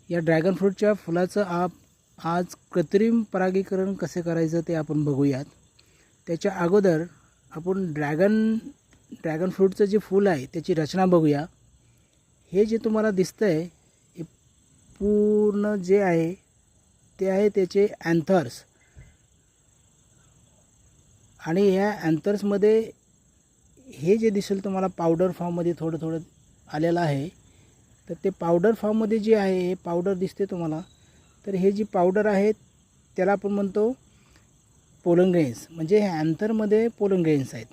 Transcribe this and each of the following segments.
या ड्रॅगन फ्रूटच्या फुलाचं आज कृत्रिम परागीकरण कसे करायचं ते आपण बघूयात. त्याच्या अगोदर आपण ड्रॅगन फ्रूटचं जे फूल आहे त्याची रचना बघूया. हे जे तुम्हाला दिसतंय हे पूर्ण जे आहे ते आहे त्याचे अँथर्स, आणि ह्या अँथर्समध्ये हे जे दिसेल तुम्हाला पावडर फॉर्ममध्ये थोडं थोडं आलेलं आहे. तर ते पावडर फॉर्ममध्ये जे आहे हे पावडर दिसते तुम्हाला. तर हे जी पावडर आहे त्याला आपण म्हणतो पोलन ग्रेन्स, म्हणजे हे अँथरमध्ये पोलन ग्रेन्स आहेत.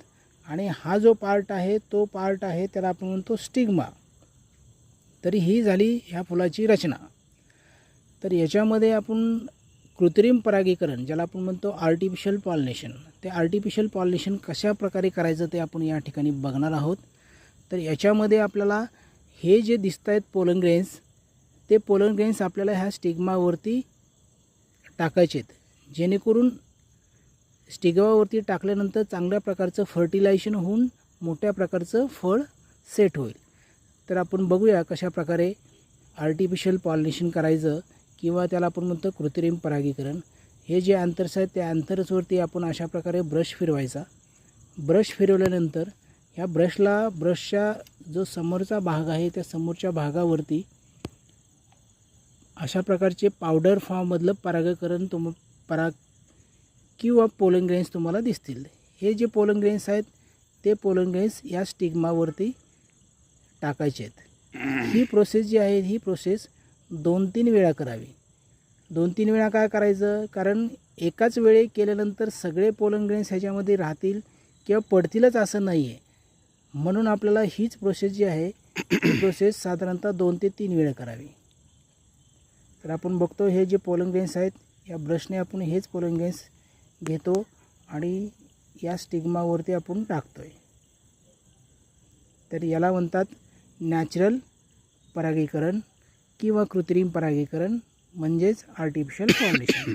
आणि हा जो पार्ट आहे तो पार्ट आहे त्याला आपण म्हणतो स्टिग्मा. तरी ही झाली ह्या फुलाची रचना. तर याच्यामध्ये आपण कृत्रिम परागीकरण ज्याला आपण म्हणतो आर्टिफिशियल पॉलिनेशन, ते आर्टिफिशियल पॉलिनेशन कशा प्रकारे करायचं ते आपण या ठिकाणी बघणार आहोत. तर याच्यामध्ये आपल्याला हे जे दिसत आहेत पोलन ग्रेन्स, ते पोलन ग्रेन्स आपल्याला ह्या स्टिग्मावरती टाकायचे आहेत, जेणेकरून स्टिग्मावरती टाकल्यानंतर चांगल्या प्रकारचं फर्टिलायझेशन होऊन मोठ्या प्रकारचं फळ सेट होईल. तर आपण बघूया कशा प्रकारे आर्टिफिशियल पॉलिनेशन करायचं, किंवा त्याला आपण म्हणतो कृत्रिम परागीकरण. हे जे अँथर्स आहेत त्या अँथर्सवरती आपण अशा प्रकारे ब्रश फिरवायचा. ब्रश फिरवल्यानंतर ह्या ब्रशच्या जो समोरचा भाग आहे त्या समोरच्या भागावरती अशा प्रकारचे पावडर फॉर्ममधलं परागीकरण किंवा पोलन ग्रेन्स तुम्हाला दिसतील. हे जे पोलन ग्रेन्स आहेत ते पोलन ग्रेन्स या स्टिग्मावरती टाकायचे आहेत. ही प्रोसेस जी आहे ही प्रोसेस 2-3 वेळा करावी. 2-3 वेळा काय करायचं, कारण एकाच वेळी केल्यानंतर सगळे पोलन ग्रेन्स ह्याच्यामध्ये राहतील किंवा पडतीलच असं नाही आहे. म्हणून आपल्याला हीच प्रोसेस जी आहे ही प्रोसेस साधारणतः 2 ते 3 वेळा करावी. तर आपण बघतो हे जे पोलन ग्रेन्स आहेत या ब्रशने आपण हेच पोलन ग्रेन्स घेतो आणि या स्टिग्मावरती आपण टाकतोय. तर याला म्हणतात नॅचरल परागीकरण किंवा कृत्रिम परागीकरण, म्हणजेच आर्टिफिशियल पॉलिनेशन.